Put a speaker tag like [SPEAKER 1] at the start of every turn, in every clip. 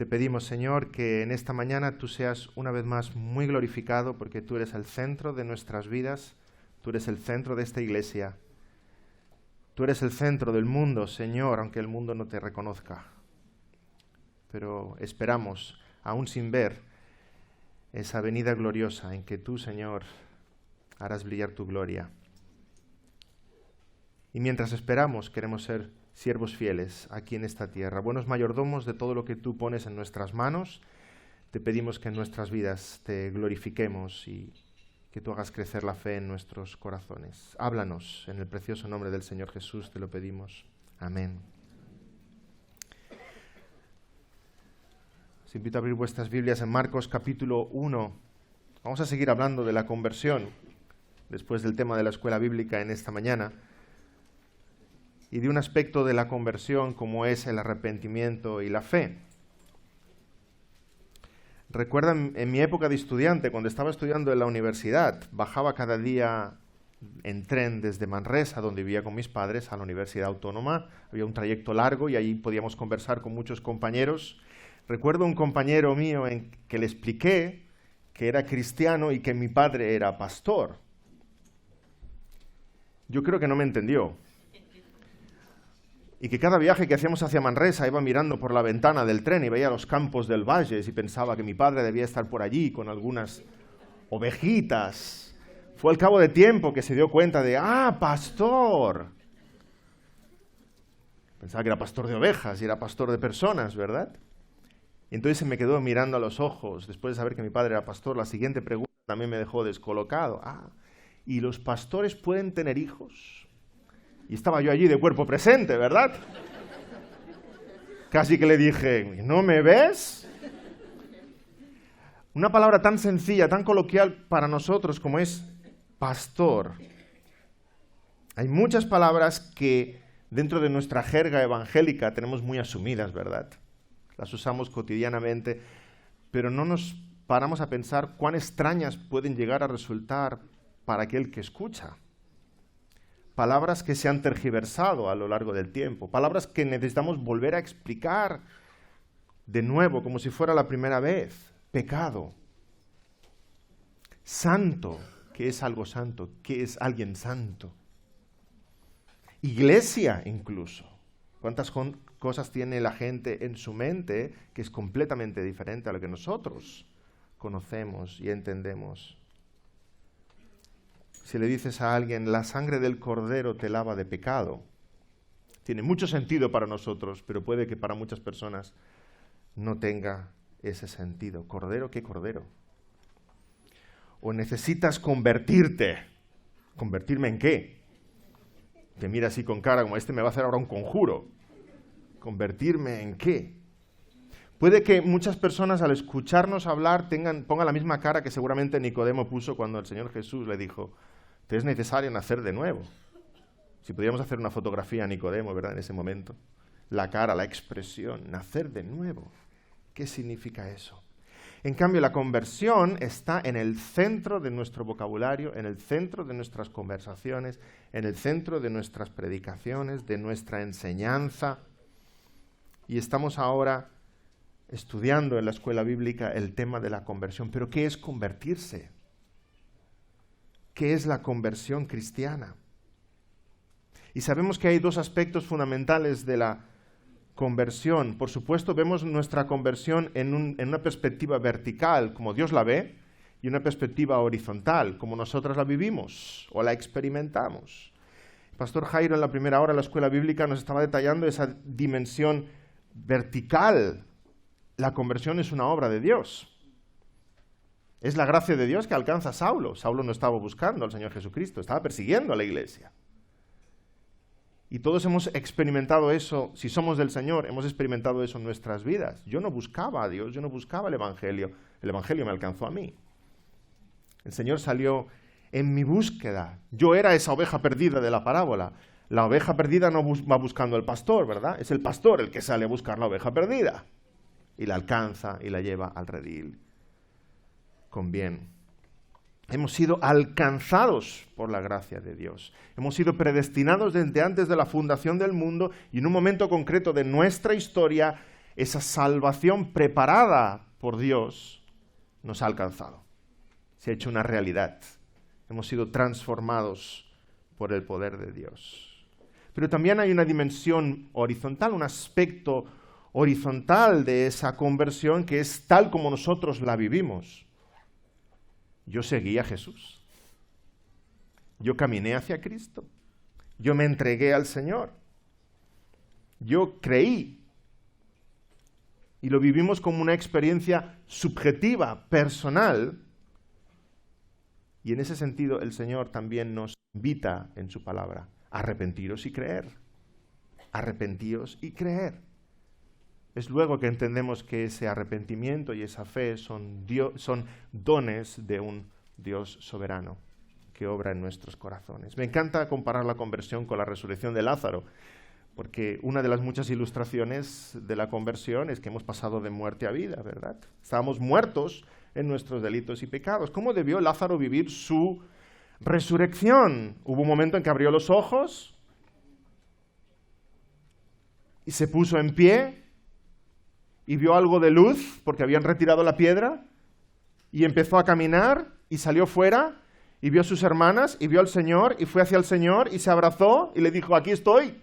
[SPEAKER 1] Te pedimos, Señor, que en esta mañana tú seas una vez más muy glorificado, porque tú eres el centro de nuestras vidas, tú eres el centro de esta iglesia, tú eres el centro del mundo, Señor, aunque el mundo no te reconozca. Pero esperamos, aún sin ver, esa venida gloriosa en que tú, Señor, harás brillar tu gloria. Y mientras esperamos, queremos ser siervos fieles aquí en esta tierra, buenos mayordomos de todo lo que tú pones en nuestras manos. Te pedimos que en nuestras vidas te glorifiquemos y que tú hagas crecer la fe en nuestros corazones. Háblanos, en el precioso nombre del Señor Jesús te lo pedimos. Amén. Os invito a abrir vuestras Biblias en Marcos capítulo 1. Vamos a seguir hablando de la conversión, después del tema de la escuela bíblica en esta mañana, y de un aspecto de la conversión como es el arrepentimiento y la fe. Recuerda en mi época de estudiante, cuando estaba estudiando en la universidad, bajaba cada día en tren desde Manresa, donde vivía con mis padres, a la Universidad Autónoma. Había un trayecto largo y allí podíamos conversar con muchos compañeros. Recuerdo un compañero mío en que le expliqué que era cristiano y que mi padre era pastor. Yo creo que no me entendió. Y que cada viaje que hacíamos hacia Manresa iba mirando por la ventana del tren y veía los campos del Valles y pensaba que mi padre debía estar por allí con algunas ovejitas. Fue al cabo de tiempo que se dio cuenta de, pastor. Pensaba que era pastor de ovejas y era pastor de personas, ¿verdad? Y entonces se me quedó mirando a los ojos. Después de saber que mi padre era pastor, la siguiente pregunta también me dejó descolocado. ¿Y los pastores pueden tener hijos? Y estaba yo allí de cuerpo presente, ¿verdad? Casi que le dije, ¿no me ves? Una palabra tan sencilla, tan coloquial para nosotros como es pastor. Hay muchas palabras que dentro de nuestra jerga evangélica tenemos muy asumidas, ¿verdad? Las usamos cotidianamente, pero no nos paramos a pensar cuán extrañas pueden llegar a resultar para aquel que escucha. Palabras que se han tergiversado a lo largo del tiempo, palabras que necesitamos volver a explicar de nuevo, como si fuera la primera vez. Pecado. Santo. ¿Qué es algo santo? ¿Qué es alguien santo? Iglesia incluso. ¿Cuántas cosas tiene la gente en su mente que es completamente diferente a lo que nosotros conocemos y entendemos? Si le dices a alguien, la sangre del cordero te lava de pecado, tiene mucho sentido para nosotros, pero puede que para muchas personas no tenga ese sentido. ¿Cordero? ¿Qué cordero? O necesitas convertirte. ¿Convertirme en qué? Te mira así con cara como, este me va a hacer ahora un conjuro. ¿Convertirme en qué? Puede que muchas personas al escucharnos hablar pongan la misma cara que seguramente Nicodemo puso cuando el Señor Jesús le dijo, te es necesario nacer de nuevo. Si pudiéramos hacer una fotografía a Nicodemo, ¿verdad? En ese momento. La cara, la expresión, nacer de nuevo. ¿Qué significa eso? En cambio, la conversión está en el centro de nuestro vocabulario, en el centro de nuestras conversaciones, en el centro de nuestras predicaciones, de nuestra enseñanza. Y estamos ahora estudiando en la escuela bíblica el tema de la conversión. ¿Pero qué es convertirse? ¿Qué es la conversión cristiana? Y sabemos que hay dos aspectos fundamentales de la conversión. Por supuesto, vemos nuestra conversión en una perspectiva vertical, como Dios la ve, y una perspectiva horizontal, como nosotros la vivimos o la experimentamos. El pastor Jairo en la primera hora de la escuela bíblica nos estaba detallando esa dimensión vertical. La conversión es una obra de Dios. Es la gracia de Dios que alcanza a Saulo. Saulo no estaba buscando al Señor Jesucristo, estaba persiguiendo a la iglesia. Y todos hemos experimentado eso, si somos del Señor, hemos experimentado eso en nuestras vidas. Yo no buscaba a Dios, yo no buscaba el Evangelio me alcanzó a mí. El Señor salió en mi búsqueda. Yo era esa oveja perdida de la parábola. La oveja perdida no va buscando al pastor, ¿verdad? Es el pastor el que sale a buscar la oveja perdida. Y la alcanza y la lleva al redil con bien. Hemos sido alcanzados por la gracia de Dios. Hemos sido predestinados desde antes de la fundación del mundo y en un momento concreto de nuestra historia esa salvación preparada por Dios nos ha alcanzado. Se ha hecho una realidad. Hemos sido transformados por el poder de Dios. Pero también hay una dimensión horizontal, un aspecto horizontal de esa conversión que es tal como nosotros la vivimos. Yo seguí a Jesús. Yo caminé hacia Cristo. Yo me entregué al Señor. Yo creí. Y lo vivimos como una experiencia subjetiva, personal. Y en ese sentido el Señor también nos invita en su palabra a arrepentiros y creer. Arrepentíos y creer. Es luego que entendemos que ese arrepentimiento y esa fe son dones de un Dios soberano que obra en nuestros corazones. Me encanta comparar la conversión con la resurrección de Lázaro, porque una de las muchas ilustraciones de la conversión es que hemos pasado de muerte a vida, ¿verdad? Estábamos muertos en nuestros delitos y pecados. ¿Cómo debió Lázaro vivir su resurrección? Hubo un momento en que abrió los ojos y se puso en pie y vio algo de luz porque habían retirado la piedra y empezó a caminar y salió fuera y vio a sus hermanas y vio al Señor y fue hacia el Señor y se abrazó y le dijo, aquí estoy.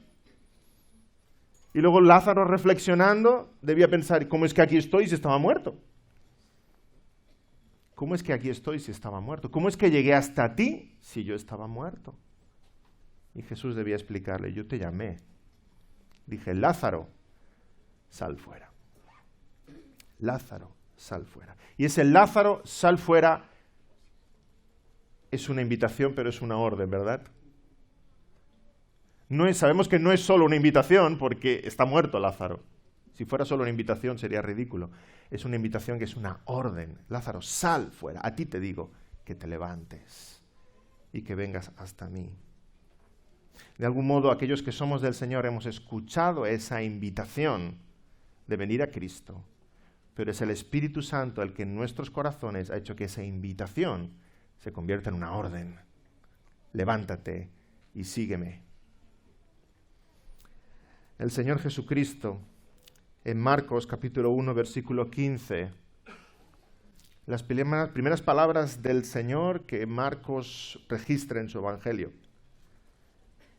[SPEAKER 1] Y luego Lázaro, reflexionando, debía pensar, ¿cómo es que aquí estoy si estaba muerto? ¿Cómo es que aquí estoy si estaba muerto? ¿Cómo es que llegué hasta ti si yo estaba muerto? Y Jesús debía explicarle, yo te llamé. Dije, Lázaro, sal fuera. Lázaro, sal fuera. Y ese Lázaro, sal fuera, es una invitación, pero es una orden, ¿verdad? Sabemos que no es solo una invitación porque está muerto Lázaro. Si fuera solo una invitación sería ridículo. Es una invitación que es una orden. Lázaro, sal fuera. A ti te digo que te levantes y que vengas hasta mí. De algún modo, aquellos que somos del Señor hemos escuchado esa invitación de venir a Cristo, pero es el Espíritu Santo el que en nuestros corazones ha hecho que esa invitación se convierta en una orden. Levántate y sígueme. El Señor Jesucristo, en Marcos capítulo 1, versículo 15, las primeras palabras del Señor que Marcos registra en su Evangelio.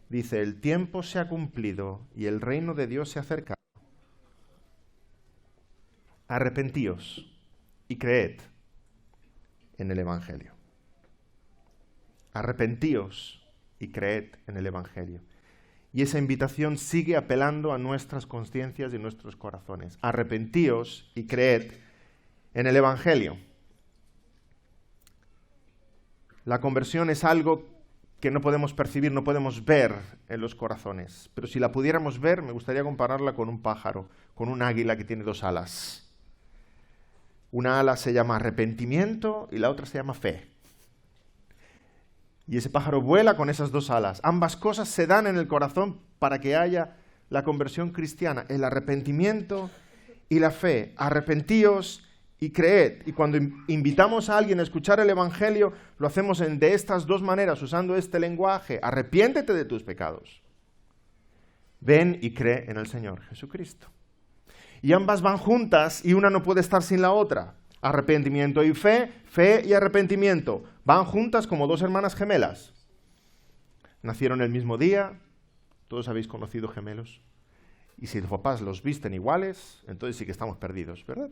[SPEAKER 1] Dice, el tiempo se ha cumplido y el reino de Dios se ha acercado. Arrepentíos y creed en el Evangelio. Arrepentíos y creed en el Evangelio. Y esa invitación sigue apelando a nuestras conciencias y nuestros corazones. Arrepentíos y creed en el Evangelio. La conversión es algo que no podemos percibir, no podemos ver en los corazones. Pero si la pudiéramos ver, me gustaría compararla con un pájaro, con un águila que tiene dos alas. Una ala se llama arrepentimiento y la otra se llama fe. Y ese pájaro vuela con esas dos alas. Ambas cosas se dan en el corazón para que haya la conversión cristiana, el arrepentimiento y la fe. Arrepentíos y creed. Y cuando invitamos a alguien a escuchar el Evangelio, lo hacemos de estas dos maneras, usando este lenguaje. Arrepiéntete de tus pecados. Ven y cree en el Señor Jesucristo. Y ambas van juntas y una no puede estar sin la otra. Arrepentimiento y fe, fe y arrepentimiento. Van juntas como dos hermanas gemelas. Nacieron el mismo día. Todos habéis conocido gemelos. Y si los papás los visten iguales, entonces sí que estamos perdidos, ¿verdad?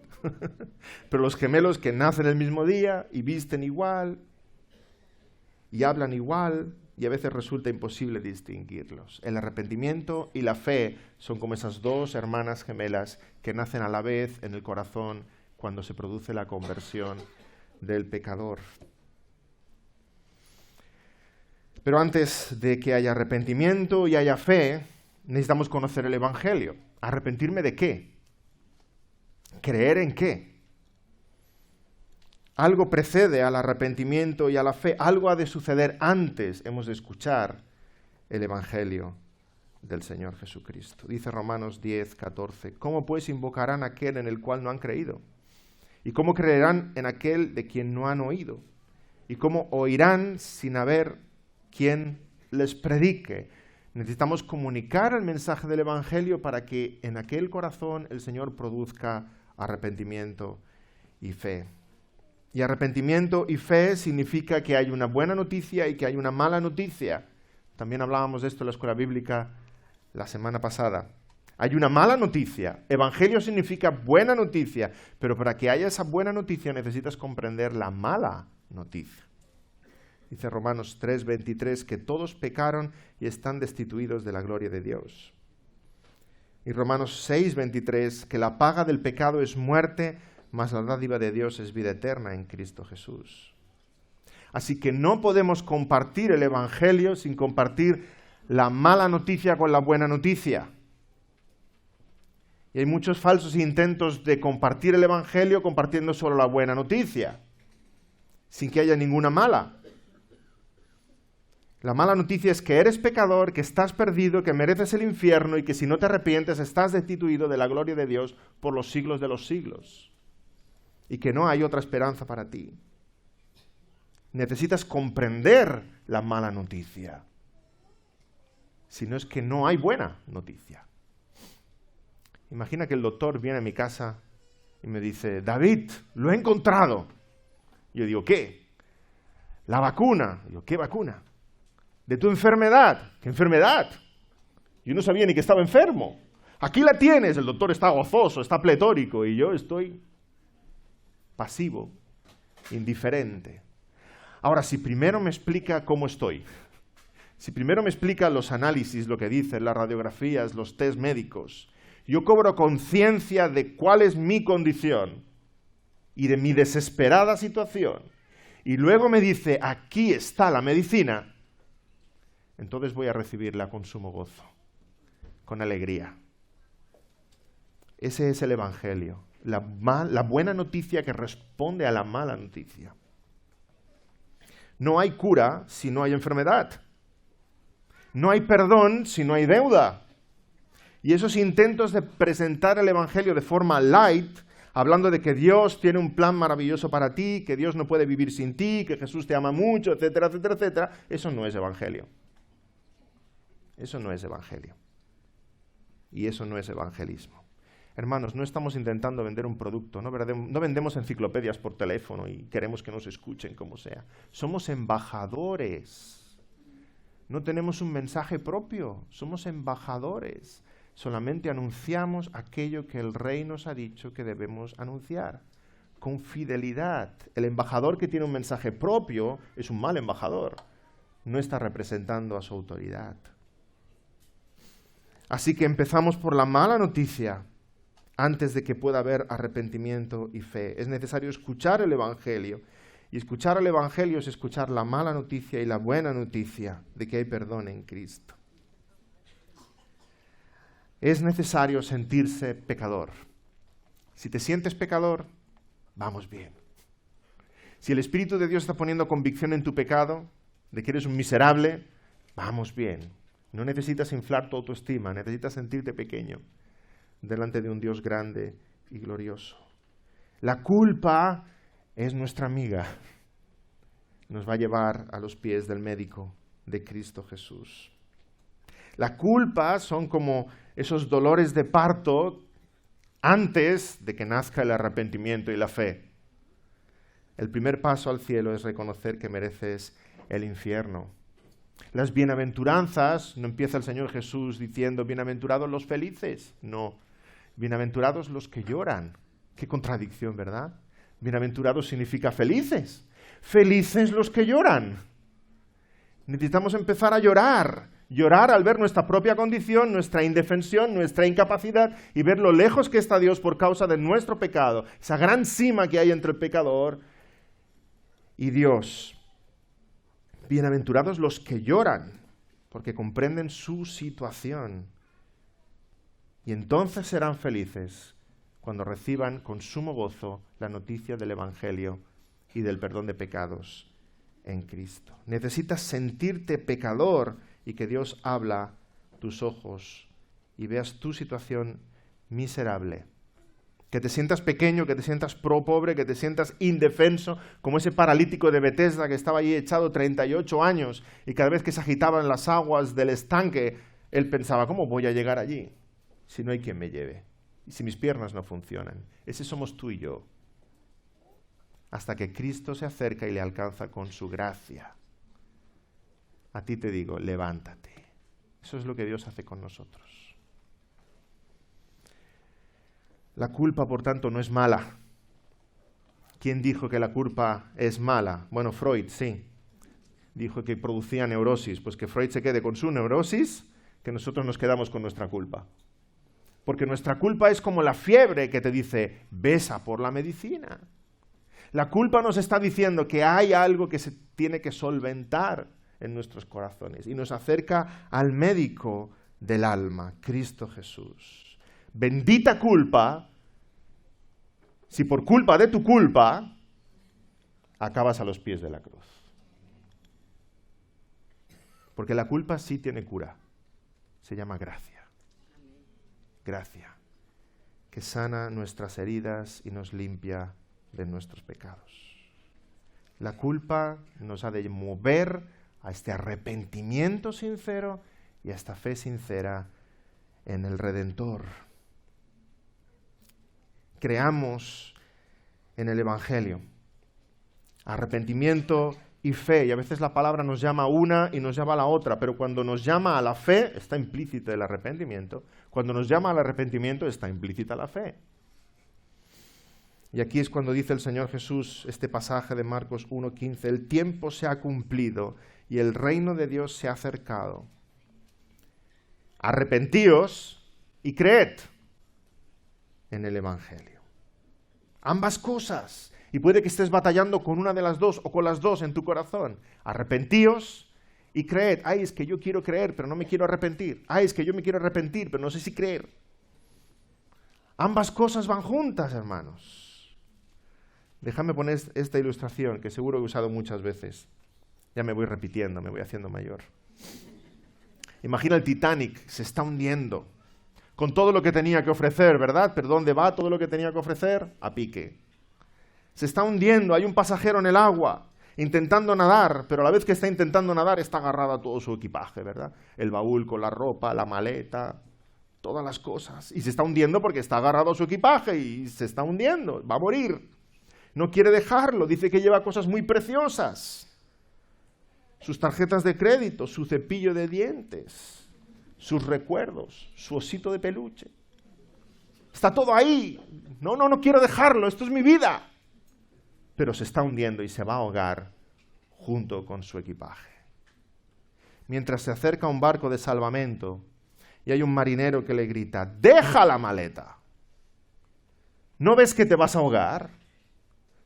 [SPEAKER 1] Pero los gemelos que nacen el mismo día y visten igual y hablan igual, y a veces resulta imposible distinguirlos. El arrepentimiento y la fe son como esas dos hermanas gemelas que nacen a la vez en el corazón cuando se produce la conversión del pecador. Pero antes de que haya arrepentimiento y haya fe, necesitamos conocer el Evangelio. ¿Arrepentirme de qué? ¿Creer en qué? Algo precede al arrepentimiento y a la fe. Algo ha de suceder antes. Hemos de escuchar el Evangelio del Señor Jesucristo. Dice Romanos 10, 14. ¿Cómo pues invocarán a aquel en el cual no han creído? ¿Y cómo creerán en aquel de quien no han oído? ¿Y cómo oirán sin haber quien les predique? Necesitamos comunicar el mensaje del Evangelio para que en aquel corazón el Señor produzca arrepentimiento y fe. Y arrepentimiento y fe significa que hay una buena noticia y que hay una mala noticia. También hablábamos de esto en la escuela bíblica la semana pasada. Hay una mala noticia. Evangelio significa buena noticia, pero para que haya esa buena noticia necesitas comprender la mala noticia. Dice Romanos 3:23 que todos pecaron y están destituidos de la gloria de Dios. Y Romanos 6:23 que la paga del pecado es muerte, mas la dádiva de Dios es vida eterna en Cristo Jesús. Así que no podemos compartir el Evangelio sin compartir la mala noticia con la buena noticia. Y hay muchos falsos intentos de compartir el Evangelio compartiendo solo la buena noticia, sin que haya ninguna mala. La mala noticia es que eres pecador, que estás perdido, que mereces el infierno y que si no te arrepientes estás destituido de la gloria de Dios por los siglos de los siglos. Y que no hay otra esperanza para ti. Necesitas comprender la mala noticia. Si no es que no hay buena noticia. Imagina que el doctor viene a mi casa y me dice, David, lo he encontrado. Y yo digo, ¿qué? La vacuna. Y yo, ¿qué vacuna? De tu enfermedad. ¿Qué enfermedad? Yo no sabía ni que estaba enfermo. Aquí la tienes. El doctor está gozoso, está pletórico y yo estoy pasivo, indiferente. Ahora, si primero me explica cómo estoy, si primero me explica los análisis, lo que dicen, las radiografías, los test médicos, yo cobro conciencia de cuál es mi condición y de mi desesperada situación, y luego me dice, aquí está la medicina, entonces voy a recibirla con sumo gozo, con alegría. Ese es el Evangelio, la buena noticia que responde a la mala noticia. No hay cura si no hay enfermedad. No hay perdón si no hay deuda. Y esos intentos de presentar el Evangelio de forma light, hablando de que Dios tiene un plan maravilloso para ti, que Dios no puede vivir sin ti, que Jesús te ama mucho, etcétera, etcétera, etcétera, eso no es Evangelio. Eso no es Evangelio. Y eso no es evangelismo. Hermanos, no estamos intentando vender un producto, no vendemos enciclopedias por teléfono y queremos que nos escuchen como sea. Somos embajadores. No tenemos un mensaje propio, somos embajadores. Solamente anunciamos aquello que el Rey nos ha dicho que debemos anunciar, con fidelidad. El embajador que tiene un mensaje propio es un mal embajador, no está representando a su autoridad. Así que empezamos por la mala noticia, antes de que pueda haber arrepentimiento y fe. Es necesario escuchar el Evangelio. Y escuchar el Evangelio es escuchar la mala noticia y la buena noticia de que hay perdón en Cristo. Es necesario sentirse pecador. Si te sientes pecador, vamos bien. Si el Espíritu de Dios está poniendo convicción en tu pecado, de que eres un miserable, vamos bien. No necesitas inflar tu autoestima, necesitas sentirte pequeño delante de un Dios grande y glorioso. La culpa es nuestra amiga. Nos va a llevar a los pies del médico de Cristo Jesús. La culpa son como esos dolores de parto antes de que nazca el arrepentimiento y la fe. El primer paso al cielo es reconocer que mereces el infierno. Las bienaventuranzas, no empieza el Señor Jesús diciendo bienaventurados los felices, no. Bienaventurados los que lloran. Qué contradicción, ¿verdad? Bienaventurados significa felices. Felices los que lloran. Necesitamos empezar a llorar. Llorar al ver nuestra propia condición, nuestra indefensión, nuestra incapacidad y ver lo lejos que está Dios por causa de nuestro pecado. Esa gran cima que hay entre el pecador y Dios. Bienaventurados los que lloran, porque comprenden su situación. Y entonces serán felices cuando reciban con sumo gozo la noticia del Evangelio y del perdón de pecados en Cristo. Necesitas sentirte pecador y que Dios abra tus ojos y veas tu situación miserable Que te sientas pequeño, que te sientas pobre, que te sientas indefenso, como ese paralítico de Betesda que estaba allí echado 38 años y cada vez que se agitaban las aguas del estanque, él pensaba, ¿cómo voy a llegar allí si no hay quien me lleve? Y si mis piernas no funcionan. Ese somos tú y yo. Hasta que Cristo se acerca y le alcanza con su gracia. A ti te digo, levántate. Eso es lo que Dios hace con nosotros. La culpa, por tanto, no es mala. ¿Quién dijo que la culpa es mala? Bueno, Freud, sí. Dijo que producía neurosis. Pues que Freud se quede con su neurosis, que nosotros nos quedamos con nuestra culpa. Porque nuestra culpa es como la fiebre que te dice, besa por la medicina. La culpa nos está diciendo que hay algo que se tiene que solventar en nuestros corazones y nos acerca al médico del alma, Cristo Jesús. Bendita culpa, si por culpa de tu culpa acabas a los pies de la cruz. Porque la culpa sí tiene cura, se llama gracia. Gracia, que sana nuestras heridas y nos limpia de nuestros pecados. La culpa nos ha de mover a este arrepentimiento sincero y a esta fe sincera en el Redentor. Creamos en el Evangelio arrepentimiento y fe, y a veces la palabra nos llama a una y nos llama a la otra, pero cuando nos llama a la fe está implícito el arrepentimiento, cuando nos llama al arrepentimiento está implícita la fe. Y aquí es cuando dice el Señor Jesús, este pasaje de Marcos 1:15, el tiempo se ha cumplido y el reino de Dios se ha acercado. Arrepentíos y creed en el Evangelio. Ambas cosas. Y puede que estés batallando con una de las dos o con las dos en tu corazón. Arrepentíos y creed. Ay, es que yo quiero creer, pero no me quiero arrepentir. Ay, es que yo me quiero arrepentir, pero no sé si creer. Ambas cosas van juntas, hermanos. Déjame poner esta ilustración que seguro he usado muchas veces. Ya me voy repitiendo, me voy haciendo mayor. Imagina el Titanic, se está hundiendo. Con todo lo que tenía que ofrecer, ¿verdad? ¿Pero dónde va todo lo que tenía que ofrecer? A pique. Se está hundiendo, hay un pasajero en el agua, intentando nadar, pero a la vez que está intentando nadar está agarrado a todo su equipaje, ¿verdad? El baúl con la ropa, la maleta, todas las cosas. Y se está hundiendo porque está agarrado a su equipaje y se está hundiendo, va a morir. No quiere dejarlo, dice que lleva cosas muy preciosas. Sus tarjetas de crédito, su cepillo de dientes, sus recuerdos, su osito de peluche. Está todo ahí. No quiero dejarlo, esto es mi vida. Pero se está hundiendo y se va a ahogar junto con su equipaje. Mientras se acerca a un barco de salvamento y hay un marinero que le grita, ¡deja la maleta! ¿No ves que te vas a ahogar?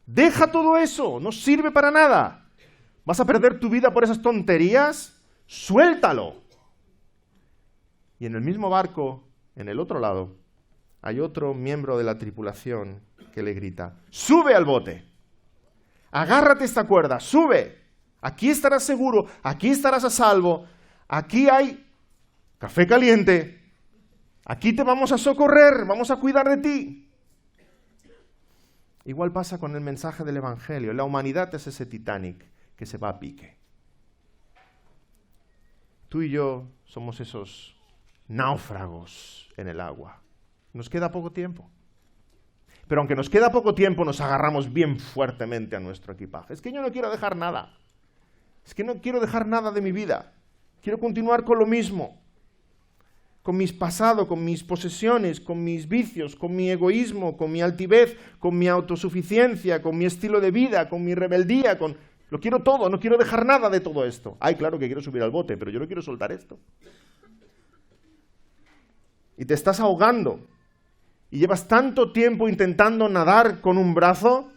[SPEAKER 1] ¡Deja todo eso! ¡No sirve para nada! ¿Vas a perder tu vida por esas tonterías? ¡Suéltalo! Y en el mismo barco, en el otro lado, hay otro miembro de la tripulación que le grita, ¡sube al bote! Agárrate esta cuerda, sube. Aquí estarás seguro, aquí estarás a salvo. Aquí hay café caliente. Aquí te vamos a socorrer, vamos a cuidar de ti. Igual pasa con el mensaje del Evangelio. La humanidad es ese Titanic que se va a pique. Tú y yo somos esos náufragos en el agua. Nos queda poco tiempo. Pero aunque nos queda poco tiempo, nos agarramos bien fuertemente a nuestro equipaje. Es que yo no quiero dejar nada. Es que no quiero dejar nada de mi vida. Quiero continuar con lo mismo. Con mis pasados, con mis posesiones, con mis vicios, con mi egoísmo, con mi altivez, con mi autosuficiencia, con mi estilo de vida, con mi rebeldía, Lo quiero todo, no quiero dejar nada de todo esto. Ay, claro que quiero subir al bote, pero yo no quiero soltar esto. Y te estás ahogando. Y llevas tanto tiempo intentando nadar con un brazo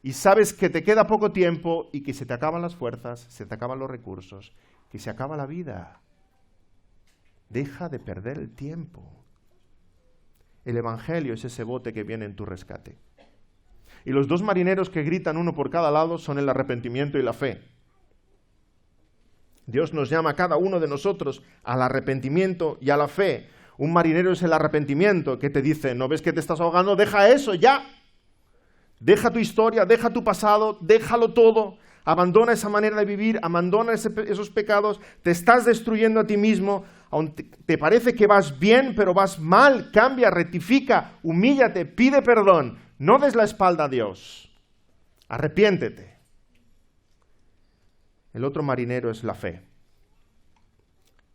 [SPEAKER 1] y sabes que te queda poco tiempo y que se te acaban las fuerzas, se te acaban los recursos, que se acaba la vida. Deja de perder el tiempo. El Evangelio es ese bote que viene en tu rescate. Y los dos marineros que gritan uno por cada lado son el arrepentimiento y la fe. Dios nos llama a cada uno de nosotros al arrepentimiento y a la fe. Un marinero es el arrepentimiento, que te dice, ¿no ves que te estás ahogando? Deja eso, ya. Deja tu historia, deja tu pasado, déjalo todo. Abandona esa manera de vivir, abandona esos pecados. Te estás destruyendo a ti mismo. Aunque te parece que vas bien, pero vas mal. Cambia, rectifica, humíllate, pide perdón. No des la espalda a Dios. Arrepiéntete. El otro marinero es la fe,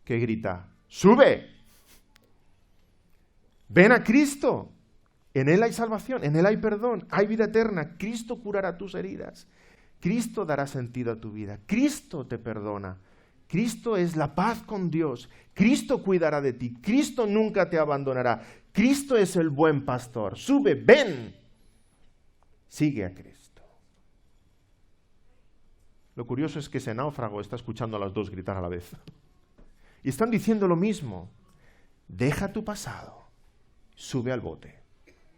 [SPEAKER 1] que grita, ¡sube! Ven a Cristo. En Él hay salvación, en Él hay perdón, hay vida eterna. Cristo curará tus heridas. Cristo dará sentido a tu vida. Cristo te perdona. Cristo es la paz con Dios. Cristo cuidará de ti. Cristo nunca te abandonará. Cristo es el buen pastor. Sube, ven. Sigue a Cristo. Lo curioso es que ese náufrago está escuchando a los dos gritar a la vez. Y están diciendo lo mismo. Deja tu pasado, sube al bote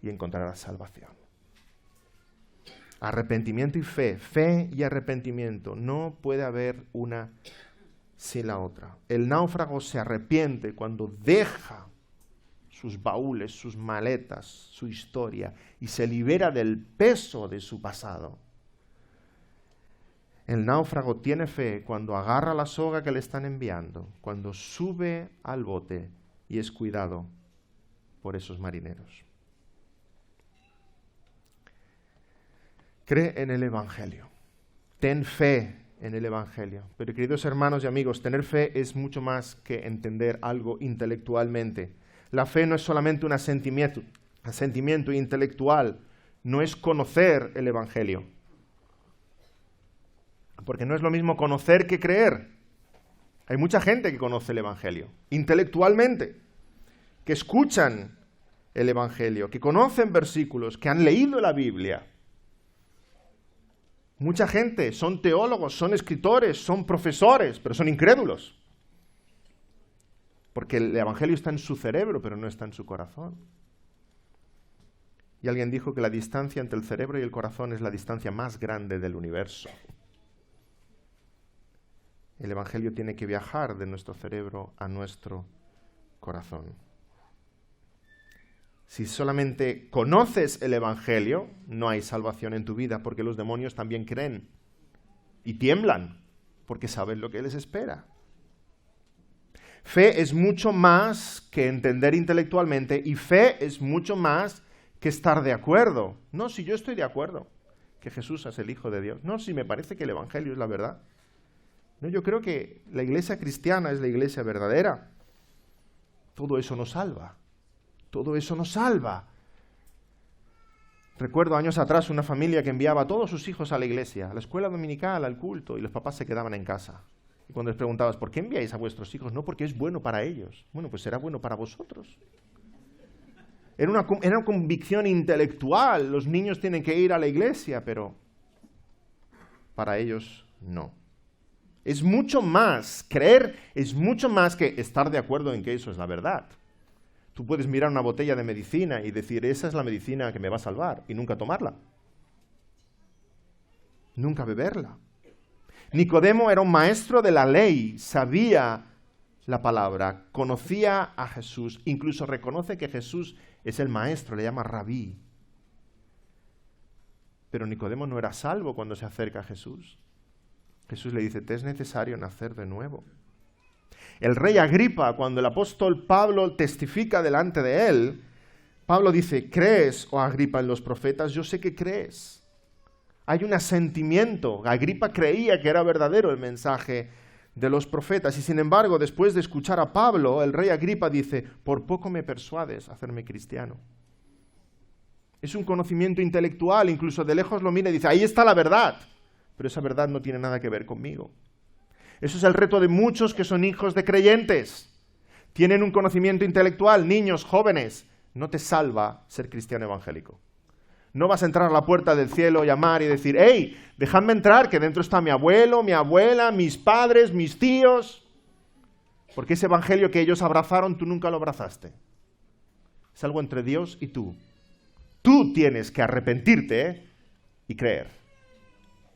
[SPEAKER 1] y encontrarás salvación. Arrepentimiento y fe, fe y arrepentimiento. No puede haber una sin la otra. El náufrago se arrepiente cuando deja sus baúles, sus maletas, su historia y se libera del peso de su pasado. El náufrago tiene fe cuando agarra la soga que le están enviando, cuando sube al bote y es cuidado por esos marineros. Cree en el Evangelio. Ten fe en el Evangelio. Pero queridos hermanos y amigos, tener fe es mucho más que entender algo intelectualmente. La fe no es solamente un asentimiento intelectual, no es conocer el Evangelio. Porque no es lo mismo conocer que creer. Hay mucha gente que conoce el Evangelio, intelectualmente, que escuchan el Evangelio, que conocen versículos, que han leído la Biblia. Mucha gente son teólogos, son escritores, son profesores, pero son incrédulos. Porque el Evangelio está en su cerebro, pero no está en su corazón. Y alguien dijo que la distancia entre el cerebro y el corazón es la distancia más grande del universo. El Evangelio tiene que viajar de nuestro cerebro a nuestro corazón. Si solamente conoces el Evangelio, no hay salvación en tu vida, porque los demonios también creen y tiemblan, porque saben lo que les espera. Fe es mucho más que entender intelectualmente y fe es mucho más que estar de acuerdo. No, si yo estoy de acuerdo que Jesús es el Hijo de Dios. No, si me parece que el Evangelio es la verdad. No, yo creo que la iglesia cristiana es la iglesia verdadera. Todo eso nos salva. Todo eso nos salva. Recuerdo años atrás una familia que enviaba a todos sus hijos a la iglesia, a la escuela dominical, al culto, y los papás se quedaban en casa. Y cuando les preguntabas, ¿por qué enviáis a vuestros hijos? No, porque es bueno para ellos. Bueno, pues será bueno para vosotros. Era una convicción intelectual. Los niños tienen que ir a la iglesia, pero para ellos no. Es mucho más, creer es mucho más que estar de acuerdo en que eso es la verdad. Tú puedes mirar una botella de medicina y decir, esa es la medicina que me va a salvar, y nunca tomarla. Nunca beberla. Nicodemo era un maestro de la ley, sabía la palabra, conocía a Jesús, incluso reconoce que Jesús es el maestro, le llama rabí. Pero Nicodemo no era salvo cuando se acerca a Jesús. Jesús le dice, te es necesario nacer de nuevo. El rey Agripa, cuando el apóstol Pablo testifica delante de él, Pablo dice, ¿crees, oh Agripa, en los profetas? Yo sé que crees. Hay un asentimiento. Agripa creía que era verdadero el mensaje de los profetas. Y sin embargo, después de escuchar a Pablo, el rey Agripa dice, por poco me persuades a hacerme cristiano. Es un conocimiento intelectual, incluso de lejos lo mira y dice, ahí está la verdad. Pero esa verdad no tiene nada que ver conmigo. Eso es el reto de muchos que son hijos de creyentes. Tienen un conocimiento intelectual, niños, jóvenes. No te salva ser cristiano evangélico. No vas a entrar a la puerta del cielo, llamar y decir, hey, dejadme entrar, que dentro está mi abuelo, mi abuela, mis padres, mis tíos. Porque ese evangelio que ellos abrazaron, tú nunca lo abrazaste. Es algo entre Dios y tú. Tú tienes que arrepentirte y creer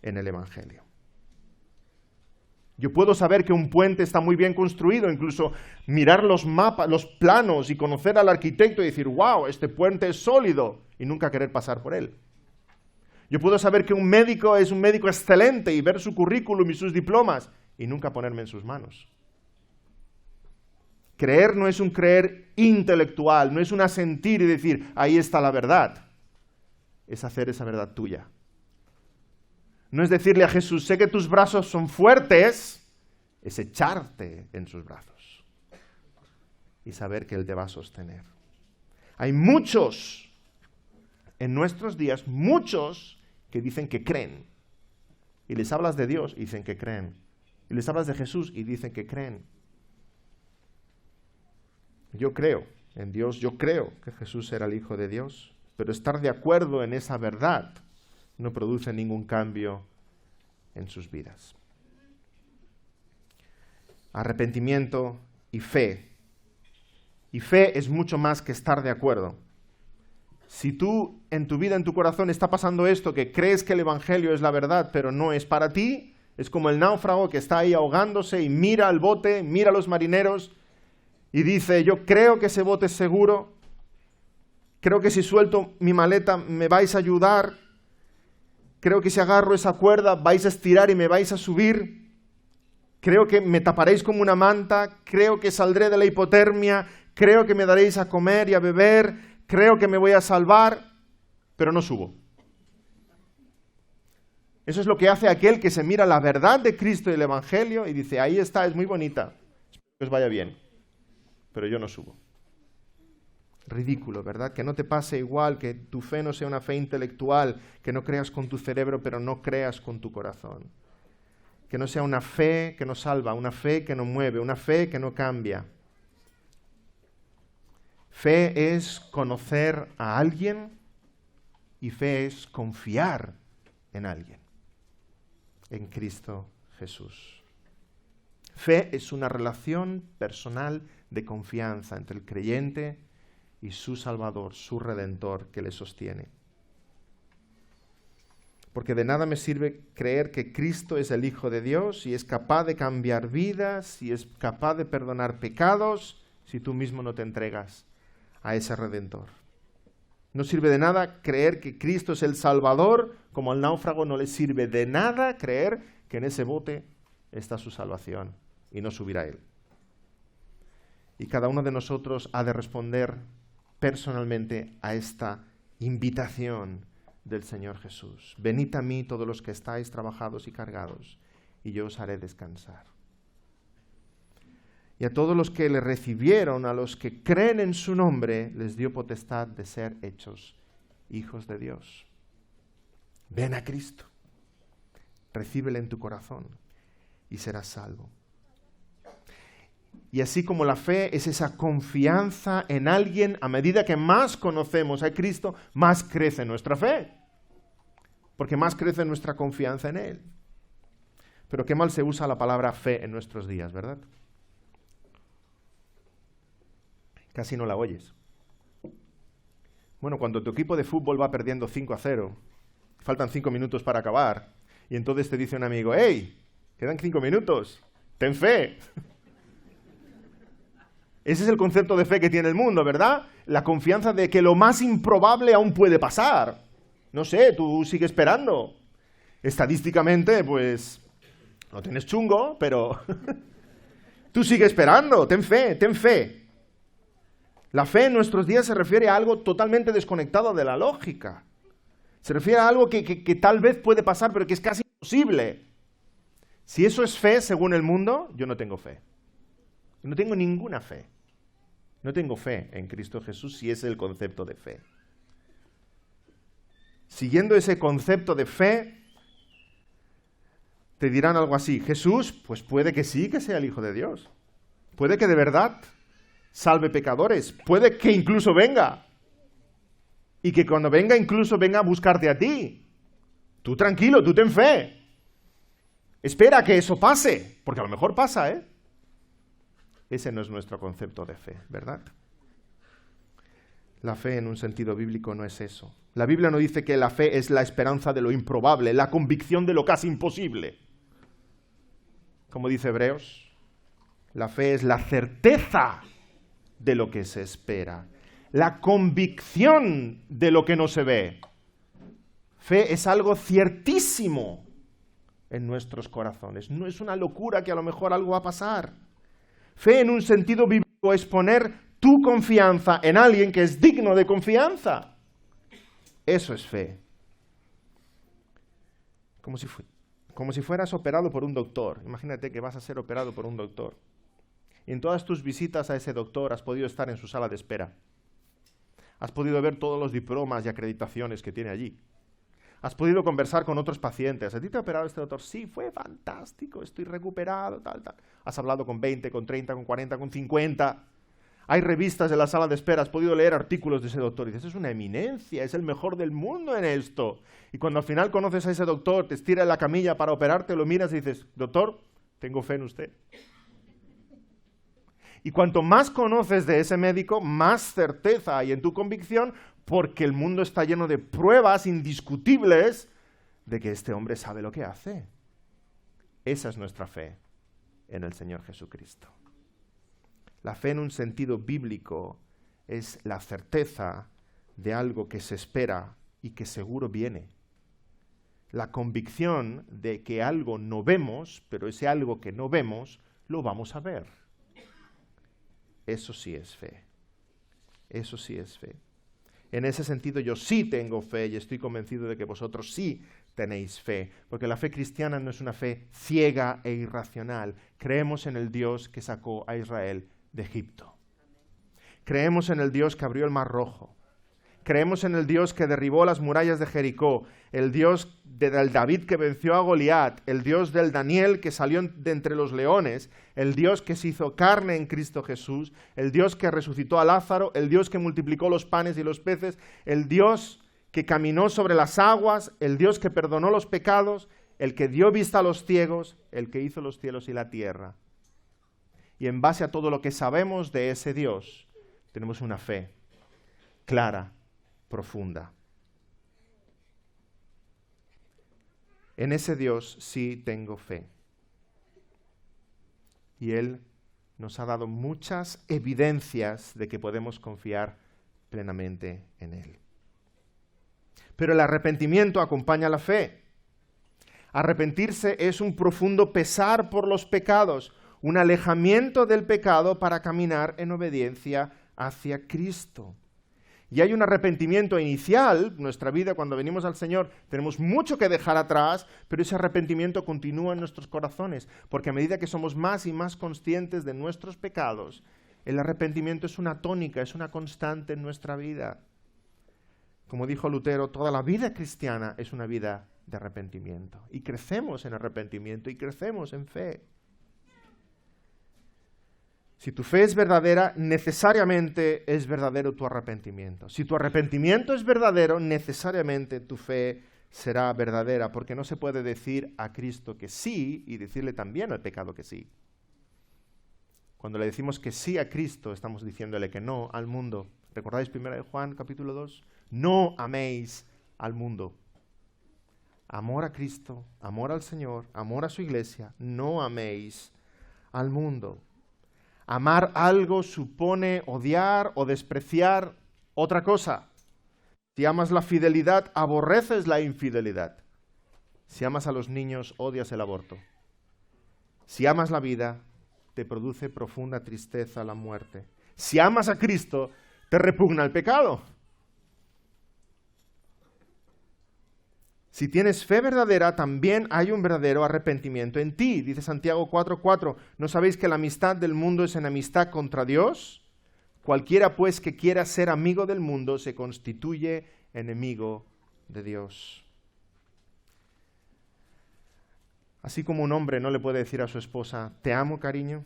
[SPEAKER 1] en el Evangelio. Yo puedo saber que un puente está muy bien construido, incluso mirar los mapas, los planos y conocer al arquitecto y decir, wow, este puente es sólido, y nunca querer pasar por él. Yo puedo saber que un médico es un médico excelente y ver su currículum y sus diplomas y nunca ponerme en sus manos. Creer no es un creer intelectual, no es un asentir y decir, ahí está la verdad. Es hacer esa verdad tuya. No es decirle a Jesús, sé que tus brazos son fuertes, es echarte en sus brazos y saber que Él te va a sostener. Hay muchos, en nuestros días, muchos que dicen que creen. Y les hablas de Dios y dicen que creen. Y les hablas de Jesús y dicen que creen. Yo creo en Dios, yo creo que Jesús era el Hijo de Dios, pero estar de acuerdo en esa verdad no produce ningún cambio en sus vidas. Arrepentimiento y fe. Y fe es mucho más que estar de acuerdo. Si tú, en tu vida, en tu corazón, está pasando esto, que crees que el Evangelio es la verdad, pero no es para ti, es como el náufrago que está ahí ahogándose y mira al bote, mira a los marineros y dice, yo creo que ese bote es seguro, creo que si suelto mi maleta me vais a ayudar, creo que si agarro esa cuerda vais a estirar y me vais a subir, creo que me taparéis como una manta, creo que saldré de la hipotermia, creo que me daréis a comer y a beber, creo que me voy a salvar, pero no subo. Eso es lo que hace aquel que se mira la verdad de Cristo y el Evangelio y dice, ahí está, es muy bonita, espero que os vaya bien, pero yo no subo. Ridículo, ¿verdad? Que no te pase igual, que tu fe no sea una fe intelectual, que no creas con tu cerebro, pero no creas con tu corazón. Que no sea una fe que nos salva, una fe que nos mueve, una fe que no cambia. Fe es conocer a alguien y fe es confiar en alguien, en Cristo Jesús. Fe es una relación personal de confianza entre el creyente y su Salvador, su Redentor que le sostiene. Porque de nada me sirve creer que Cristo es el Hijo de Dios y es capaz de cambiar vidas y es capaz de perdonar pecados si tú mismo no te entregas a ese Redentor. No sirve de nada creer que Cristo es el Salvador, como al náufrago no le sirve de nada creer que en ese bote está su salvación y no subirá a él. Y cada uno de nosotros ha de responder personalmente a esta invitación del Señor Jesús. Venid a mí todos los que estáis trabajados y cargados, y yo os haré descansar. Y a todos los que le recibieron, a los que creen en su nombre, les dio potestad de ser hechos hijos de Dios. Ven a Cristo, recíbele en tu corazón y serás salvo. Y así como la fe es esa confianza en alguien, a medida que más conocemos a Cristo, más crece nuestra fe. Porque más crece nuestra confianza en Él. Pero qué mal se usa la palabra fe en nuestros días, ¿verdad? Casi no la oyes. Bueno, cuando tu equipo de fútbol va perdiendo 5-0, faltan 5 minutos para acabar, y entonces te dice un amigo, ¡hey! Quedan 5 minutos, ten fe. Ese es el concepto de fe que tiene el mundo, ¿verdad? La confianza de que lo más improbable aún puede pasar. No sé, tú sigue esperando. Estadísticamente, pues, no tienes chungo, pero tú sigue esperando, ten fe, ten fe. La fe en nuestros días se refiere a algo totalmente desconectado de la lógica. Se refiere a algo que tal vez puede pasar, pero que es casi imposible. Si eso es fe según el mundo, yo no tengo fe. No tengo ninguna fe. No tengo fe en Cristo Jesús si es el concepto de fe. Siguiendo ese concepto de fe, te dirán algo así. Jesús, pues puede que sí que sea el Hijo de Dios. Puede que de verdad salve pecadores. Puede que incluso venga. Y que cuando venga incluso venga a buscarte a ti. Tú tranquilo, tú ten fe. Espera que eso pase, porque a lo mejor pasa, ¿eh? Ese no es nuestro concepto de fe, ¿verdad? La fe en un sentido bíblico no es eso. La Biblia no dice que la fe es la esperanza de lo improbable, la convicción de lo casi imposible. como dice Hebreos, la fe es la certeza de lo que se espera, la convicción de lo que no se ve. Fe es algo ciertísimo en nuestros corazones. No es una locura que a lo mejor algo va a pasar. Fe en un sentido bíblico es poner tu confianza en alguien que es digno de confianza. Eso es fe. Como si fueras operado por un doctor. Imagínate que vas a ser operado por un doctor. Y en todas tus visitas a ese doctor has podido estar en su sala de espera. Has podido ver todos los diplomas y acreditaciones que tiene allí. Has podido conversar con otros pacientes. ¿A ti te ha operado este doctor? Sí, fue fantástico, estoy recuperado, tal. Has hablado con 20, con 30, con 40, con 50. Hay revistas en la sala de espera, has podido leer artículos de ese doctor. Y dices, es una eminencia, es el mejor del mundo en esto. Y cuando al final conoces a ese doctor, te estira en la camilla para operarte, lo miras y dices, doctor, tengo fe en usted. Y cuanto más conoces de ese médico, más certeza hay en tu convicción, porque el mundo está lleno de pruebas indiscutibles de que este hombre sabe lo que hace. Esa es nuestra fe en el Señor Jesucristo. La fe en un sentido bíblico es la certeza de algo que se espera y que seguro viene. La convicción de que algo no vemos, pero ese algo que no vemos, lo vamos a ver. Eso sí es fe. Eso sí es fe. En ese sentido yo sí tengo fe y estoy convencido de que vosotros sí tenéis fe, porque la fe cristiana no es una fe ciega e irracional. Creemos en el Dios que sacó a Israel de Egipto. Creemos en el Dios que abrió el Mar Rojo. Creemos en el Dios que derribó las murallas de Jericó, el Dios del David que venció a Goliat, el Dios del Daniel que salió de entre los leones, el Dios que se hizo carne en Cristo Jesús, el Dios que resucitó a Lázaro, el Dios que multiplicó los panes y los peces, el Dios que caminó sobre las aguas, el Dios que perdonó los pecados, el que dio vista a los ciegos, el que hizo los cielos y la tierra. Y en base a todo lo que sabemos de ese Dios, tenemos una fe clara, profunda. En ese Dios sí tengo fe. Y Él nos ha dado muchas evidencias de que podemos confiar plenamente en Él. Pero el arrepentimiento acompaña la fe. Arrepentirse es un profundo pesar por los pecados, un alejamiento del pecado para caminar en obediencia hacia Cristo. Y hay un arrepentimiento inicial, nuestra vida cuando venimos al Señor tenemos mucho que dejar atrás, pero ese arrepentimiento continúa en nuestros corazones, porque a medida que somos más y más conscientes de nuestros pecados, el arrepentimiento es una tónica, es una constante en nuestra vida. Como dijo Lutero, toda la vida cristiana es una vida de arrepentimiento, y crecemos en arrepentimiento y crecemos en fe. Si tu fe es verdadera, necesariamente es verdadero tu arrepentimiento. Si tu arrepentimiento es verdadero, necesariamente tu fe será verdadera, porque no se puede decir a Cristo que sí y decirle también al pecado que sí. Cuando le decimos que sí a Cristo, estamos diciéndole que no al mundo. ¿Recordáis 1 Juan capítulo 2? No améis al mundo. Amor a Cristo, amor al Señor, amor a su iglesia, no améis al mundo. Amar algo supone odiar o despreciar otra cosa. Si amas la fidelidad, aborreces la infidelidad. Si amas a los niños, odias el aborto. Si amas la vida, te produce profunda tristeza la muerte. Si amas a Cristo, te repugna el pecado. Si tienes fe verdadera, también hay un verdadero arrepentimiento en ti. Dice Santiago 4:4, ¿no sabéis que la amistad del mundo es enemistad contra Dios? Cualquiera pues que quiera ser amigo del mundo se constituye enemigo de Dios. Así como un hombre no le puede decir a su esposa, te amo, cariño,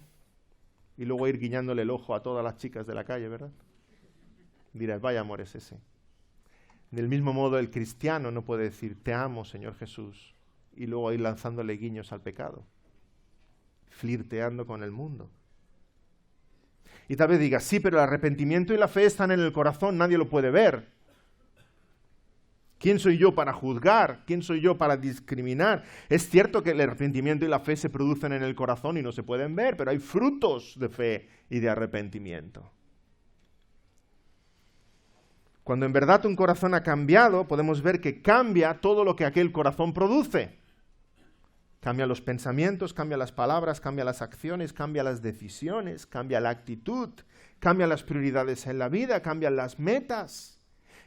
[SPEAKER 1] y luego ir guiñándole el ojo a todas las chicas de la calle, ¿verdad? Dirás, vaya amor es ese. Del mismo modo, el cristiano no puede decir, te amo, Señor Jesús, y luego ir lanzándole guiños al pecado, flirteando con el mundo. Y tal vez digas, sí, pero el arrepentimiento y la fe están en el corazón, nadie lo puede ver. ¿Quién soy yo para juzgar? ¿Quién soy yo para discriminar? Es cierto que el arrepentimiento y la fe se producen en el corazón y no se pueden ver, pero hay frutos de fe y de arrepentimiento. Cuando en verdad un corazón ha cambiado, podemos ver que cambia todo lo que aquel corazón produce. Cambia los pensamientos, cambia las palabras, cambia las acciones, cambia las decisiones, cambia la actitud, cambia las prioridades en la vida, cambian las metas.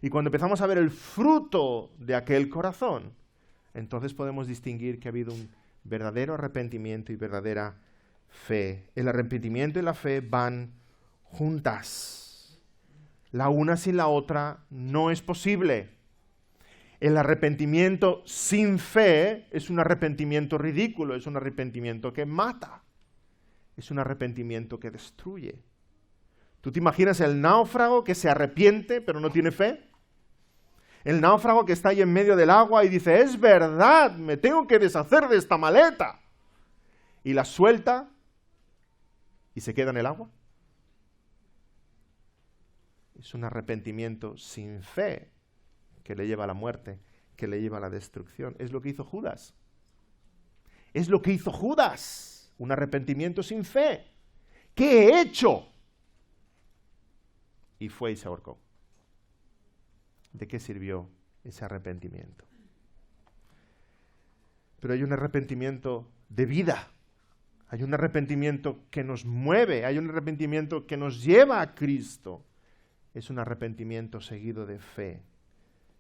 [SPEAKER 1] Y cuando empezamos a ver el fruto de aquel corazón, entonces podemos distinguir que ha habido un verdadero arrepentimiento y verdadera fe. El arrepentimiento y la fe van juntas. La una sin la otra no es posible. El arrepentimiento sin fe es un arrepentimiento ridículo, es un arrepentimiento que mata, es un arrepentimiento que destruye. ¿Tú te imaginas el náufrago que se arrepiente pero no tiene fe? El náufrago que está ahí en medio del agua y dice, es verdad, me tengo que deshacer de esta maleta. Y la suelta y se queda en el agua. Es un arrepentimiento sin fe que le lleva a la muerte, que le lleva a la destrucción. Es lo que hizo Judas. Es lo que hizo Judas. Un arrepentimiento sin fe. ¿Qué he hecho? Y fue y se ahorcó. ¿De qué sirvió ese arrepentimiento? Pero hay un arrepentimiento de vida. Hay un arrepentimiento que nos mueve. Hay un arrepentimiento que nos lleva a Cristo. Es un arrepentimiento seguido de fe.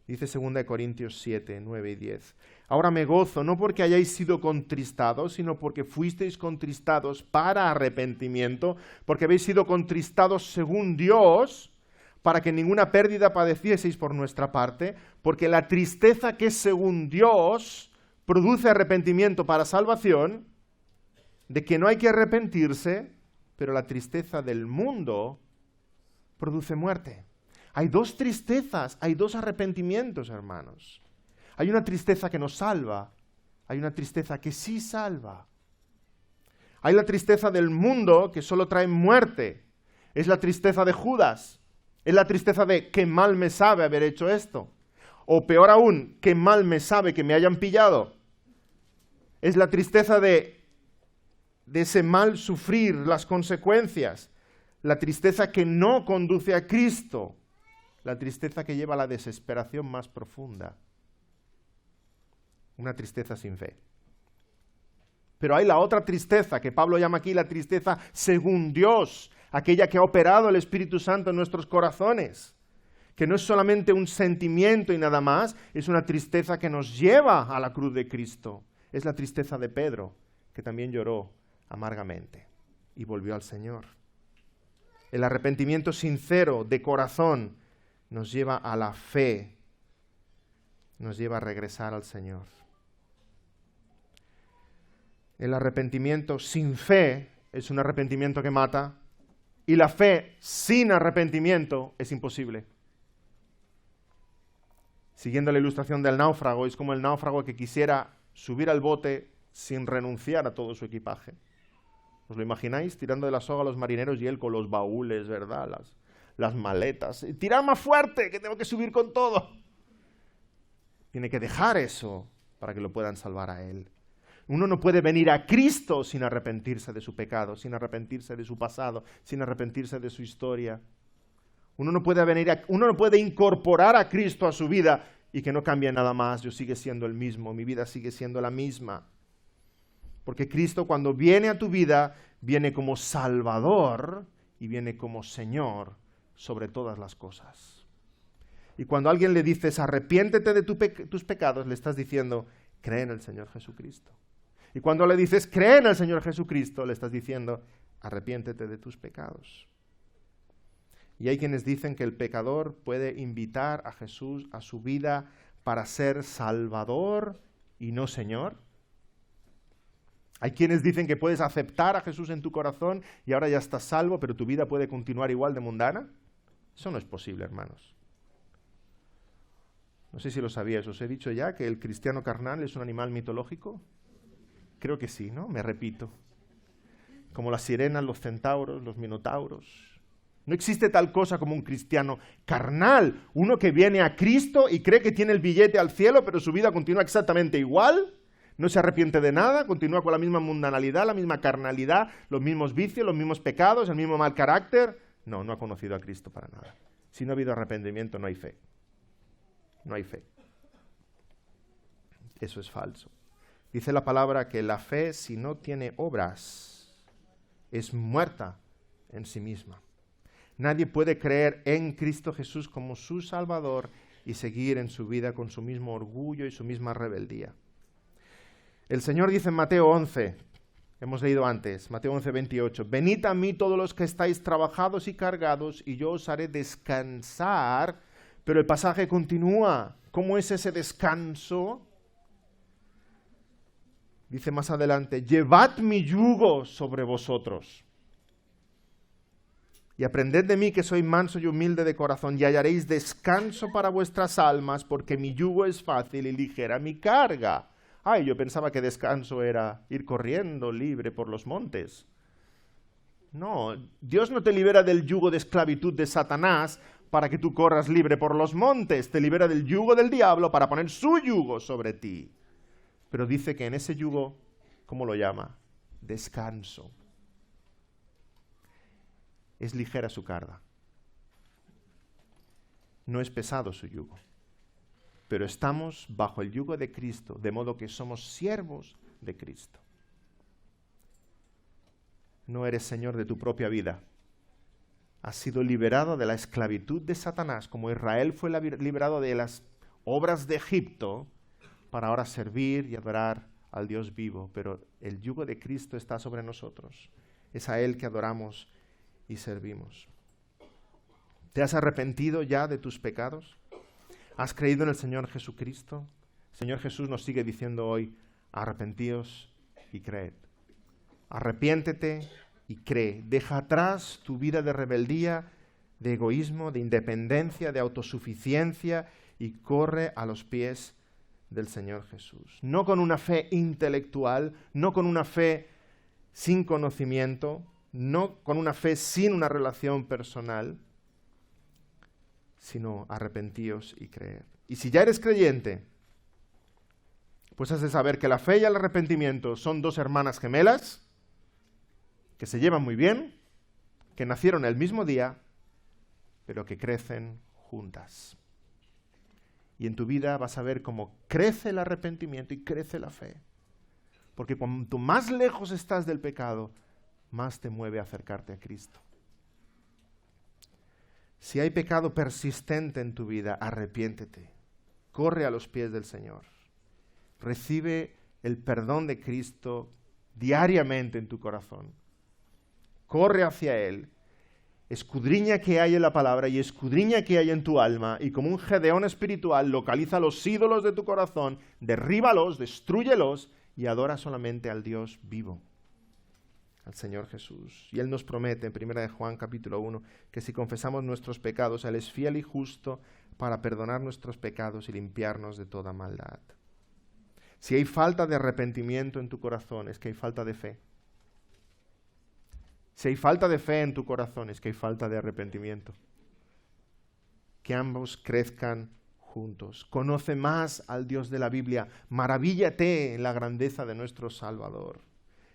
[SPEAKER 1] Dice 2 Corintios 7, 9 y 10. Ahora me gozo, no porque hayáis sido contristados, sino porque fuisteis contristados para arrepentimiento, porque habéis sido contristados según Dios, para que ninguna pérdida padecieseis por nuestra parte, porque la tristeza que es según Dios produce arrepentimiento para salvación, de que no hay que arrepentirse, pero la tristeza del mundo produce muerte. Hay dos tristezas, hay dos arrepentimientos, hermanos. Hay una tristeza que nos salva, hay una tristeza que sí salva. Hay la tristeza del mundo que solo trae muerte. Es la tristeza de Judas. Es la tristeza de qué mal me sabe haber hecho esto. O peor aún, qué mal me sabe que me hayan pillado. Es la tristeza de ese mal sufrir las consecuencias. La tristeza que no conduce a Cristo. La tristeza que lleva a la desesperación más profunda. Una tristeza sin fe. Pero hay la otra tristeza, que Pablo llama aquí la tristeza según Dios, aquella que ha operado el Espíritu Santo en nuestros corazones, que no es solamente un sentimiento y nada más, es una tristeza que nos lleva a la cruz de Cristo. Es la tristeza de Pedro, que también lloró amargamente y volvió al Señor. El arrepentimiento sincero de corazón nos lleva a la fe, nos lleva a regresar al Señor. El arrepentimiento sin fe es un arrepentimiento que mata, y la fe sin arrepentimiento es imposible. Siguiendo la ilustración del náufrago, es como el náufrago que quisiera subir al bote sin renunciar a todo su equipaje. ¿Os lo imagináis? Tirando de la soga a los marineros y él con los baúles, ¿verdad? Las maletas. ¡Tirad más fuerte, que tengo que subir con todo! Tiene que dejar eso para que lo puedan salvar a él. Uno no puede venir a Cristo sin arrepentirse de su pecado, sin arrepentirse de su pasado, sin arrepentirse de su historia. Uno no puede incorporar a Cristo a su vida y que no cambie nada más. Yo sigue siendo el mismo, mi vida sigue siendo la misma. Porque Cristo, cuando viene a tu vida, viene como Salvador y viene como Señor sobre todas las cosas. Y cuando a alguien le dices arrepiéntete de tus pecados, le estás diciendo cree en el Señor Jesucristo. Y cuando le dices cree en el Señor Jesucristo, le estás diciendo arrepiéntete de tus pecados. Y hay quienes dicen que el pecador puede invitar a Jesús a su vida para ser Salvador y no Señor. Hay quienes dicen que puedes aceptar a Jesús en tu corazón y ahora ya estás salvo, pero tu vida puede continuar igual de mundana. Eso no es posible, hermanos. No sé si lo sabíais, os he dicho ya que el cristiano carnal es un animal mitológico. Creo que sí, ¿no? Me repito. Como las sirenas, los centauros, los minotauros. No existe tal cosa como un cristiano carnal, uno que viene a Cristo y cree que tiene el billete al cielo, pero su vida continúa exactamente igual, no se arrepiente de nada, continúa con la misma mundanalidad, la misma carnalidad, los mismos vicios, los mismos pecados, el mismo mal carácter. No, no ha conocido a Cristo para nada. Si no ha habido arrepentimiento, no hay fe. No hay fe. Eso es falso. Dice la palabra que la fe, si no tiene obras, es muerta en sí misma. Nadie puede creer en Cristo Jesús como su Salvador y seguir en su vida con su mismo orgullo y su misma rebeldía. El Señor dice en Mateo 11, hemos leído antes, Mateo 11, 28, venid a mí todos los que estáis trabajados y cargados y yo os haré descansar. Pero el pasaje continúa. ¿Cómo es ese descanso? Dice más adelante, llevad mi yugo sobre vosotros y aprended de mí que soy manso y humilde de corazón y hallaréis descanso para vuestras almas, porque mi yugo es fácil y ligera mi carga. Ay, yo pensaba que descanso era ir corriendo libre por los montes. No, Dios no te libera del yugo de esclavitud de Satanás para que tú corras libre por los montes. Te libera del yugo del diablo para poner su yugo sobre ti. Pero dice que en ese yugo, ¿cómo lo llama? Descanso. Es ligera su carga. No es pesado su yugo. Pero estamos bajo el yugo de Cristo, de modo que somos siervos de Cristo. No eres señor de tu propia vida. Has sido liberado de la esclavitud de Satanás, como Israel fue liberado de las obras de Egipto, para ahora servir y adorar al Dios vivo. Pero el yugo de Cristo está sobre nosotros. Es a Él que adoramos y servimos. ¿Te has arrepentido ya de tus pecados? ¿Has creído en el Señor Jesucristo? El Señor Jesús nos sigue diciendo hoy, arrepentíos y creed. Arrepiéntete y cree. Deja atrás tu vida de rebeldía, de egoísmo, de independencia, de autosuficiencia y corre a los pies del Señor Jesús. No con una fe intelectual, no con una fe sin conocimiento, no con una fe sin una relación personal, sino arrepentíos y creed. Y si ya eres creyente, pues has de saber que la fe y el arrepentimiento son dos hermanas gemelas que se llevan muy bien, que nacieron el mismo día, pero que crecen juntas. Y en tu vida vas a ver cómo crece el arrepentimiento y crece la fe. Porque cuanto más lejos estás del pecado, más te mueve a acercarte a Cristo. Si hay pecado persistente en tu vida, arrepiéntete. Corre a los pies del Señor. Recibe el perdón de Cristo diariamente en tu corazón. Corre hacia Él. Escudriña qué hay en la palabra y escudriña qué hay en tu alma. Y como un Gedeón espiritual, localiza los ídolos de tu corazón, derríbalos, destrúyelos y adora solamente al Dios vivo, al Señor Jesús. Y Él nos promete en 1 Juan capítulo 1 que si confesamos nuestros pecados, Él es fiel y justo para perdonar nuestros pecados y limpiarnos de toda maldad. Si hay falta de arrepentimiento en tu corazón, es que hay falta de fe. Si hay falta de fe en tu corazón, es que hay falta de arrepentimiento. Que ambos crezcan juntos. Conoce más al Dios de la Biblia. Maravíllate en la grandeza de nuestro Salvador,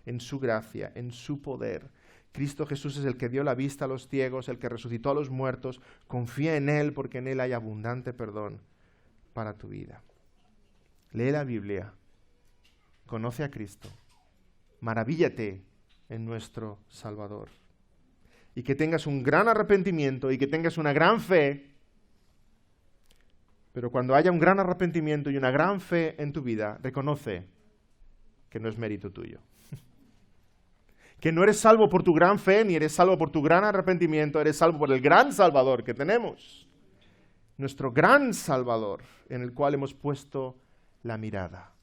[SPEAKER 1] en su gracia, en su poder. Cristo Jesús es el que dio la vista a los ciegos, el que resucitó a los muertos. Confía en Él porque en Él hay abundante perdón para tu vida. Lee la Biblia, conoce a Cristo, maravíllate en nuestro Salvador. Y que tengas un gran arrepentimiento y que tengas una gran fe. Pero cuando haya un gran arrepentimiento y una gran fe en tu vida, reconoce que no es mérito tuyo. Que no eres salvo por tu gran fe, ni eres salvo por tu gran arrepentimiento, eres salvo por el gran Salvador que tenemos. Nuestro gran Salvador, en el cual hemos puesto la mirada.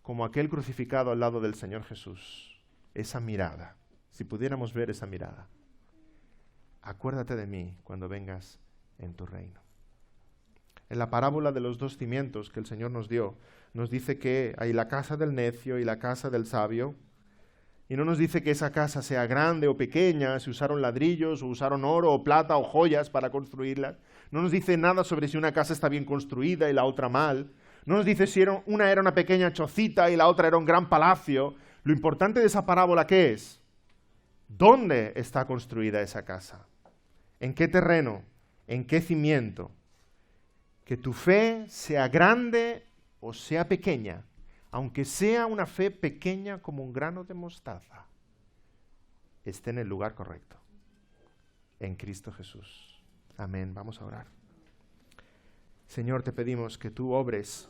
[SPEAKER 1] Como aquel crucificado al lado del Señor Jesús. Esa mirada, si pudiéramos ver esa mirada. Acuérdate de mí cuando vengas en tu reino. En la parábola de los dos cimientos que el Señor nos dio, nos dice que hay la casa del necio y la casa del sabio. Y no nos dice que esa casa sea grande o pequeña, si usaron ladrillos, o usaron oro, o plata, o joyas para construirla. No nos dice nada sobre si una casa está bien construida y la otra mal. No nos dice si una era una pequeña chocita y la otra era un gran palacio. Lo importante de esa parábola, ¿qué es? ¿Dónde está construida esa casa? ¿En qué terreno? ¿En qué cimiento? Que tu fe sea grande o sea pequeña, aunque sea una fe pequeña como un grano de mostaza, esté en el lugar correcto, en Cristo Jesús. Amén. Vamos a orar. Señor, te pedimos que tú obres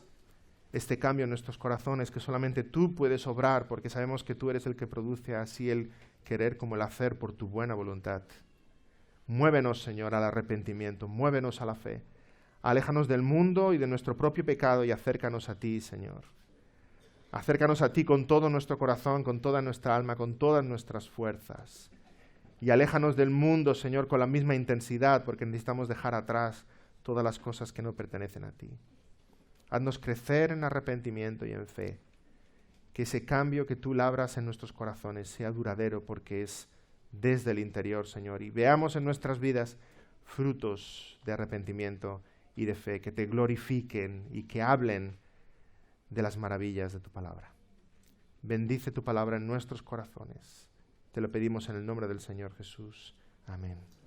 [SPEAKER 1] este cambio en nuestros corazones, que solamente tú puedes obrar, porque sabemos que tú eres el que produce así el querer como el hacer por tu buena voluntad. Muévenos, Señor, al arrepentimiento, muévenos a la fe. Aléjanos del mundo y de nuestro propio pecado y acércanos a ti, Señor. Acércanos a ti con todo nuestro corazón, con toda nuestra alma, con todas nuestras fuerzas. Y aléjanos del mundo, Señor, con la misma intensidad, porque necesitamos dejar atrás todas las cosas que no pertenecen a ti. Haznos crecer en arrepentimiento y en fe. Que ese cambio que tú labras en nuestros corazones sea duradero, porque es desde el interior, Señor. Y veamos en nuestras vidas frutos de arrepentimiento y de fe, que te glorifiquen y que hablen de las maravillas de tu palabra. Bendice tu palabra en nuestros corazones. Te lo pedimos en el nombre del Señor Jesús. Amén.